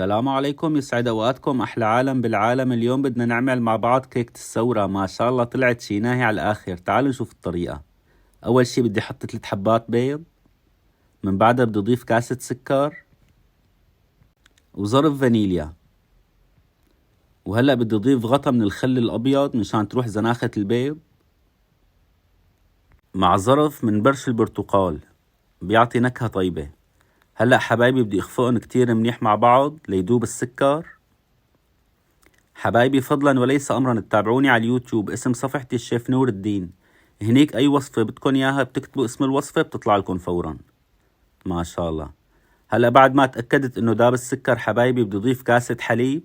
السلام عليكم، يسعد اوقاتكم احلى عالم بالعالم. اليوم بدنا نعمل مع بعض كيكة الثورة. ما شاء الله طلعت شي ناهي على الاخر. تعالوا نشوف الطريقة. اول شي بدي احط 3 حبات بيض، من بعدها بدي اضيف كاسة سكر وظرف فانيليا، وهلأ بدي اضيف غطا من الخل الابيض مشان تروح زناخة البيض، مع ظرف من برش البرتقال بيعطي نكهة طيبة. هلأ حبايبي بدي اخفقهم كتير منيح مع بعض ليدوب السكر. حبايبي فضلا وليس امرا تتابعوني على اليوتيوب، اسم صفحتي الشيف نور الدين. هنيك اي وصفة بدكن اياها بتكتبوا اسم الوصفة بتطلع لكم فورا. ما شاء الله. هلا بعد ما تأكدت انه داب السكر حبايبي بدي اضيف كاسة حليب.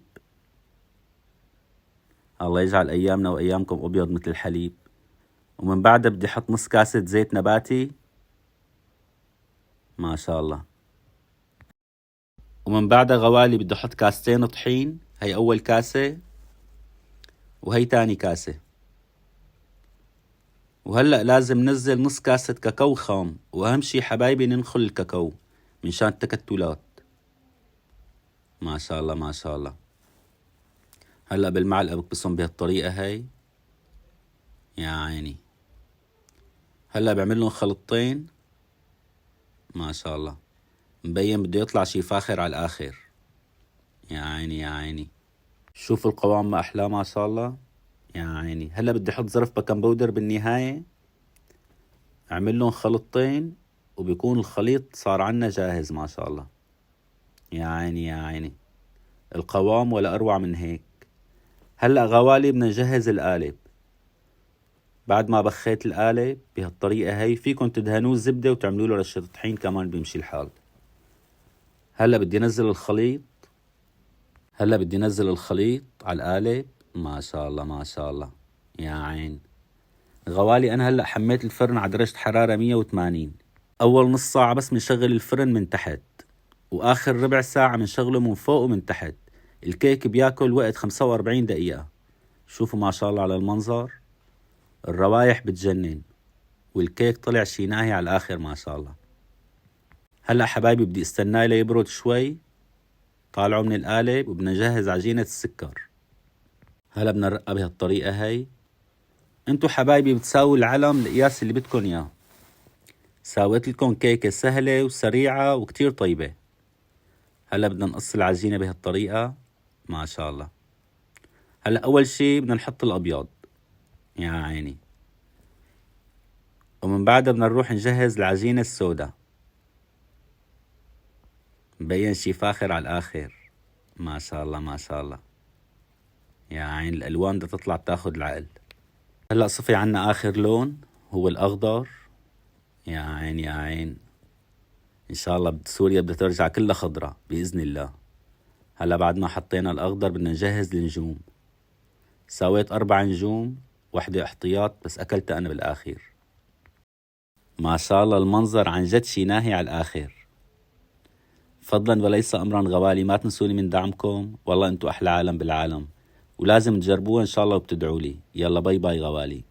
الله يجعل ايامنا وايامكم ابيض مثل الحليب. ومن بعدها بدي احط نص كاسة زيت نباتي. ما شاء الله. ومن بعدها غوالي بدي احط كاستين طحين، هي اول كاسة وهي تاني كاسة. وهلأ لازم ننزل نص كاسة كاكاو خام، واهم شي حبايبي ننخل الكاكاو منشان التكتلات. ما شاء الله ما شاء الله. هلأ بالمعلقة بكبسهم بهالطريقة هاي. يا عيني. هلأ بعمل لهم خلطتين. ما شاء الله. مبين بده يطلع شي فاخر على الآخر. يا عيني يا عيني. شوفوا القوام ما أحلاه ما شاء الله. يا عيني. هلأ بدي أحط ظرف بيكنج باودر بالنهاية. أعمل لهم خلطتين وبيكون الخليط صار عنا جاهز ما شاء الله. يا عيني يا عيني. القوام ولا أروع من هيك. هلأ غوالي بدنا نجهز القالب. بعد ما بخيت القالب بهالطريقة هي، فيكن تدهنوه زبدة وتعملوا له رشة طحين كمان بيمشي الحال. هلأ بدي نزل الخليط. على القالب. ما شاء الله ما شاء الله. يا عين. غوالي أنا هلأ حميت الفرن على درجة حرارة 180. أول نص ساعة بس منشغل الفرن من تحت، وآخر ربع ساعة منشغله من فوق ومن تحت. الكيك بياكل وقت 45 دقيقة. شوفوا ما شاء الله على المنظر. الروايح بتجنن، والكيك طلع شي ناهي على الآخر ما شاء الله. هلأ حبايبي بدي استناه ليبرد شوي. طالعه من القالب وبدنا نجهز عجينة السكر. هلأ بدنا نرقها بهالطريقة هي. انتو حبايبي بتساووا العلم القياس اللي بدكن اياه. ساويت لكم كيكة سهلة وسريعة وكتير طيبة. هلأ بدنا نقص العجينة بهالطريقة. ما شاء الله. هلأ أول شي بدنا نحط الأبيض. يا عيني. ومن بعدها بدنا نروح نجهز العجينة السوداء. مبين شي فاخر على الآخر. ما شاء الله ما شاء الله. يا عين الألوان بدها تطلع تاخد العقل. هلأ صفي عنا آخر لون هو الأخضر. يا عين يا عين. إن شاء الله سوريا بدها ترجع كلها خضرة بإذن الله. هلأ بعد ما حطينا الأخضر بدنا نجهز النجوم. سويت 4 نجوم، وحدة احتياط بس أكلتها أنا بالآخر. ما شاء الله المنظر عن جد شي ناهي على الآخر. فضلا وليس أمرا غوالي، ما تنسوني من دعمكم. والله أنتو أحلى عالم بالعالم، ولازم تجربوها إن شاء الله وبتدعوا لي. يلا باي باي غوالي.